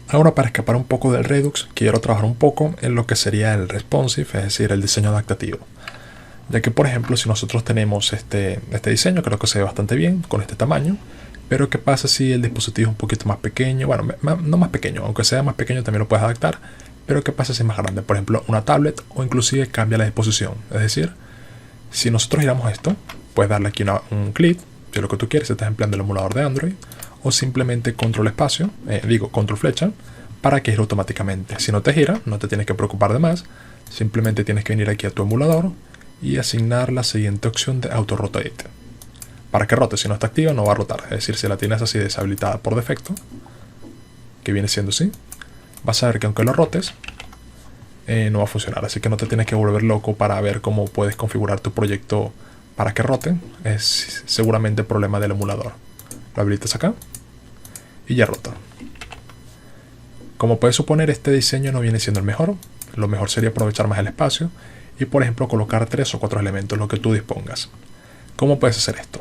Ahora, para escapar un poco del Redux, quiero trabajar un poco en lo que sería el responsive, es decir, el diseño adaptativo. Ya que, por ejemplo, si nosotros tenemos este diseño, creo que se ve bastante bien con este tamaño. Pero ¿qué pasa si el dispositivo es un poquito más pequeño? Bueno, no más pequeño, aunque sea más pequeño también lo puedes adaptar. Pero ¿qué pasa si es más grande? Por ejemplo, una tablet, o inclusive cambia la disposición. Es decir, si nosotros giramos esto, puedes darle aquí un clic, si es lo que tú quieres, si estás empleando el emulador de Android, o simplemente control espacio, control flecha, para que gire automáticamente. Si no te gira, no te tienes que preocupar de más, simplemente tienes que venir aquí a tu emulador y asignar la siguiente opción de auto rotate. Para que rote, si no está activa no va a rotar, es decir, si la tienes así deshabilitada por defecto, que viene siendo así, vas a ver que aunque lo rotes, no va a funcionar, así que no te tienes que volver loco para ver cómo puedes configurar tu proyecto para que rote. Es seguramente el problema del emulador. Lo habilitas acá y ya rota. Como puedes suponer, este diseño no viene siendo el mejor. Lo mejor sería aprovechar más el espacio y, por ejemplo, colocar 3 o 4 elementos, lo que tú dispongas. ¿Cómo puedes hacer esto?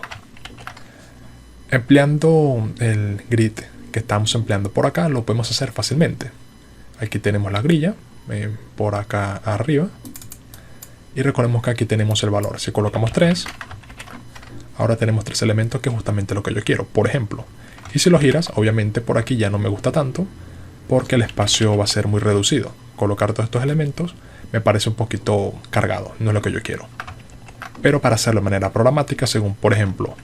Empleando el grid que estamos empleando por acá, lo podemos hacer fácilmente. Aquí tenemos la grilla, por acá arriba. Y recordemos que aquí tenemos el valor. Si colocamos 3, ahora tenemos 3 elementos, que es justamente lo que yo quiero, por ejemplo. Y si lo giras, obviamente por aquí ya no me gusta tanto, porque el espacio va a ser muy reducido. Colocar todos estos elementos me parece un poquito cargado, no es lo que yo quiero. Pero para hacerlo de manera programática, según por ejemplo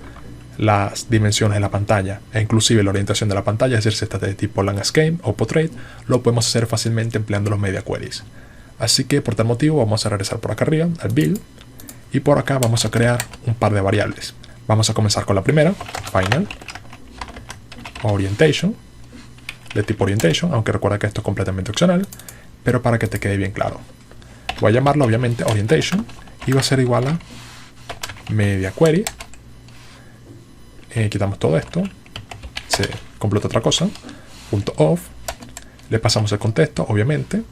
las dimensiones de la pantalla e inclusive la orientación de la pantalla, es decir, si está de tipo landscape o portrait, lo podemos hacer fácilmente empleando los media queries. Así que por tal motivo vamos a regresar por acá arriba al build y por acá vamos a crear un par de variables. Vamos a comenzar con la primera, final orientation, de tipo orientation, aunque recuerda que esto es completamente opcional, pero para que te quede bien claro. Voy a llamarlo obviamente orientation y va a ser igual a media query. Quitamos todo esto, se completa otra cosa, punto off, le pasamos el contexto obviamente,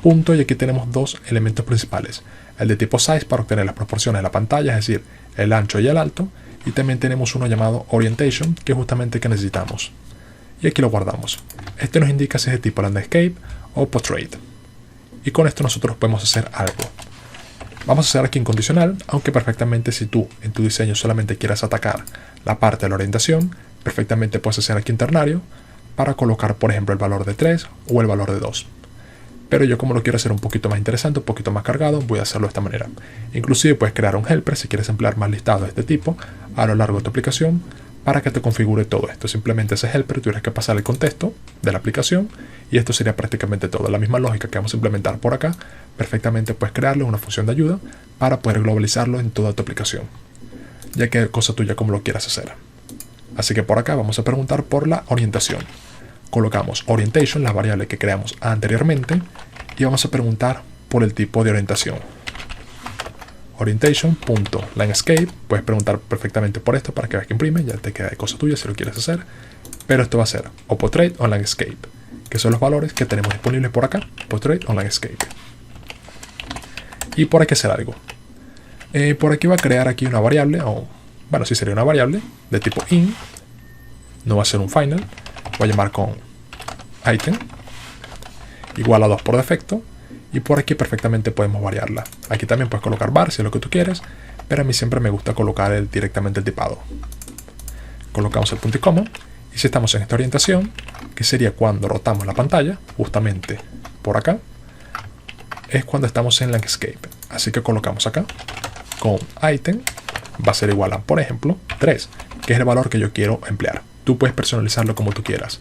punto, y aquí tenemos dos elementos principales, el de tipo size para obtener las proporciones de la pantalla, es decir, el ancho y el alto, y también tenemos uno llamado orientation, que es justamente el que necesitamos, y aquí lo guardamos. Este nos indica si es de tipo landscape o portrait, y con esto nosotros podemos hacer algo. Vamos a hacer aquí incondicional, aunque perfectamente si tú en tu diseño solamente quieras atacar la parte de la orientación, perfectamente puedes hacer aquí internario para colocar, por ejemplo, el valor de 3 o el valor de 2. Pero yo, como lo quiero hacer un poquito más interesante, un poquito más cargado, voy a hacerlo de esta manera. Inclusive puedes crear un helper si quieres emplear más listados de este tipo a lo largo de tu aplicación para que te configure todo esto. Simplemente ese helper tuvieras que pasar el contexto de la aplicación y esto sería prácticamente todo. La misma lógica que vamos a implementar por acá, perfectamente puedes crearle una función de ayuda para poder globalizarlo en toda tu aplicación, ya que es cosa tuya como lo quieras hacer. Así que por acá vamos a preguntar por la orientación. Colocamos orientation, la variable que creamos anteriormente, y vamos a preguntar por el tipo de orientación. Orientation.landscape, puedes preguntar perfectamente por esto para que veas que imprime, ya te queda de cosa tuya si lo quieres hacer, pero esto va a ser o portrait o landscape, que son los valores que tenemos disponibles por acá, portrait o landscape. Y por aquí hacer algo. Por aquí va a crear aquí una variable, o bueno, sí sería una variable de tipo in, no va a ser un final, voy a llamar con item igual a 2 por defecto, y por aquí perfectamente podemos variarla. Aquí también puedes colocar var si es lo que tú quieres, pero a mí siempre me gusta colocar directamente el tipado. Colocamos el punto y coma, y si estamos en esta orientación, que sería cuando rotamos la pantalla, justamente por acá, es cuando estamos en landscape. Así que colocamos acá con item, va a ser igual a, por ejemplo, 3, que es el valor que yo quiero emplear. Tú puedes personalizarlo como tú quieras.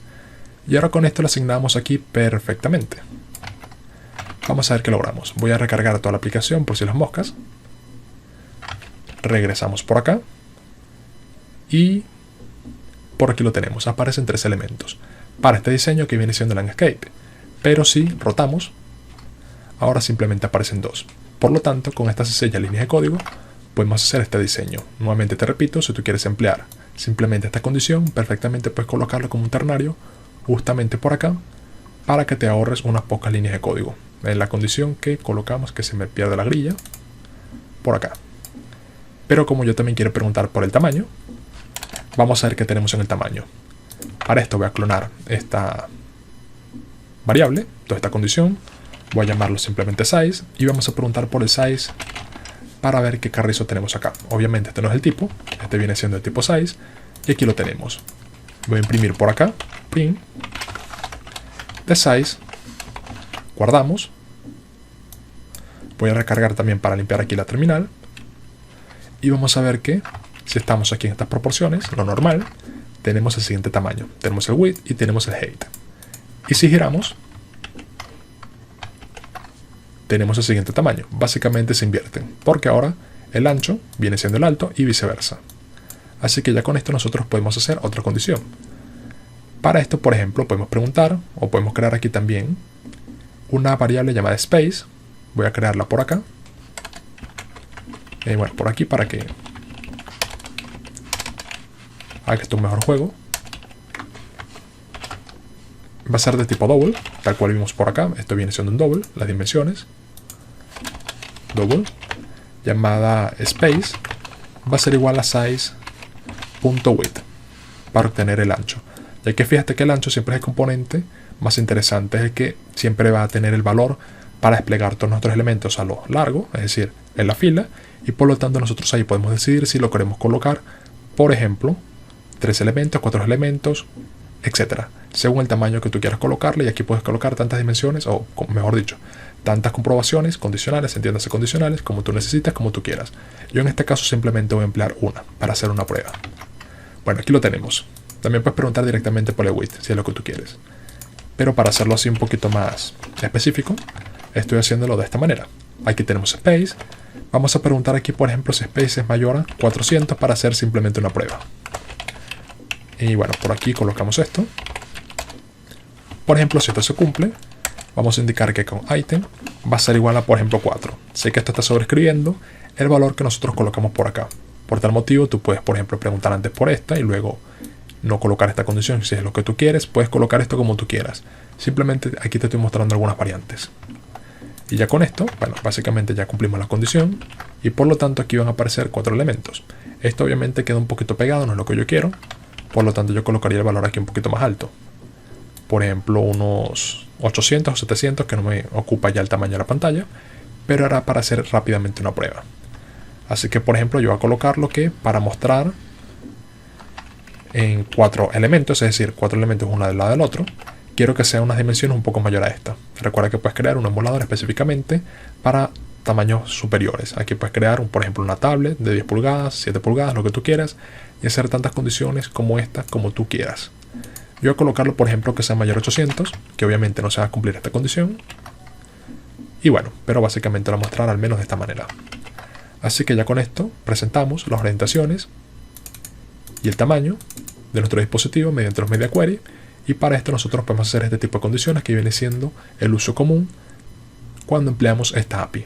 Y ahora con esto lo asignamos aquí perfectamente. Vamos a ver qué logramos. Voy a recargar toda la aplicación por si las moscas. Regresamos por acá. Y por aquí lo tenemos. Aparecen 3 elementos para este diseño que viene siendo landscape. Pero si rotamos, ahora simplemente aparecen 2. Por lo tanto, con estas sencillas líneas de código podemos hacer este diseño. Nuevamente te repito, si tú quieres emplear simplemente esta condición, perfectamente puedes colocarlo como un ternario justamente por acá para que te ahorres unas pocas líneas de código. En la condición que colocamos, que se me pierde la grilla, por acá. Pero como yo también quiero preguntar por el tamaño, vamos a ver qué tenemos en el tamaño. Para esto voy a clonar esta variable, entonces esta condición, voy a llamarlo simplemente size y vamos a preguntar por el size para ver qué carrizo tenemos acá. Obviamente este no es el tipo, este viene siendo el tipo size y aquí lo tenemos. Voy a imprimir por acá, print, de size, guardamos. Voy a recargar también para limpiar aquí la terminal. Y vamos a ver que si estamos aquí en estas proporciones, lo normal, tenemos el siguiente tamaño. Tenemos el width y tenemos el height. Y si giramos, tenemos el siguiente tamaño. Básicamente se invierten, porque ahora el ancho viene siendo el alto y viceversa. Así que ya con esto nosotros podemos hacer otra condición. Para esto, por ejemplo, podemos preguntar, o podemos crear aquí también, una variable llamada space. Voy a crearla por acá. Bueno, por aquí para que haga esto un mejor juego. Va a ser de tipo double, tal cual vimos por acá. Esto viene siendo un double, las dimensiones. Double, llamada space, va a ser igual a size.width para obtener el ancho. Ya que fíjate que el ancho siempre es el componente más interesante, es el que siempre va a tener el valor para desplegar todos nuestros elementos a lo largo, es decir, en la fila, y por lo tanto nosotros ahí podemos decidir si lo queremos colocar, por ejemplo, 3 elementos, 4 elementos, etcétera, según el tamaño que tú quieras colocarle. Y aquí puedes colocar tantas dimensiones, o mejor dicho, tantas comprobaciones condicionales, entiéndase condicionales, como tú necesites, como tú quieras. Yo en este caso simplemente voy a emplear una para hacer una prueba. Bueno, aquí lo tenemos. También puedes preguntar directamente por el width, si es lo que tú quieres. Pero para hacerlo así un poquito más específico, estoy haciéndolo de esta manera. Aquí tenemos space. Vamos a preguntar aquí, por ejemplo, si space es mayor a 400 para hacer simplemente una prueba. Y bueno, por aquí colocamos esto. Por ejemplo, si esto se cumple, vamos a indicar que con item va a ser igual a, por ejemplo, 4. Sé que esto está sobreescribiendo el valor que nosotros colocamos por acá. Por tal motivo, tú puedes, por ejemplo, preguntar antes por esta y luego no colocar esta condición. Si es lo que tú quieres, puedes colocar esto como tú quieras. Simplemente aquí te estoy mostrando algunas variantes. Y ya con esto, bueno, básicamente ya cumplimos la condición. Y por lo tanto aquí van a aparecer 4 elementos. Esto obviamente queda un poquito pegado, no es lo que yo quiero. Por lo tanto yo colocaría el valor aquí un poquito más alto. Por ejemplo, unos 800 o 700, que no me ocupa ya el tamaño de la pantalla. Pero era para hacer rápidamente una prueba. Así que, por ejemplo, yo voy a colocarlo que para mostrar en 4 elementos, es decir, 4 elementos uno del lado del otro, quiero que sea unas dimensiones un poco mayor a esta. Recuerda que puedes crear un emulador específicamente para tamaños superiores. Aquí puedes crear, por ejemplo, una tablet de 10 pulgadas, 7 pulgadas, lo que tú quieras, y hacer tantas condiciones como estas, como tú quieras. Yo voy a colocarlo, por ejemplo, que sea mayor a 800, que obviamente no se va a cumplir esta condición. Y bueno, pero básicamente lo voy a mostrar al menos de esta manera. Así que ya con esto presentamos las orientaciones y el tamaño de nuestro dispositivo mediante los media query. Y para esto nosotros podemos hacer este tipo de condiciones que viene siendo el uso común cuando empleamos esta API.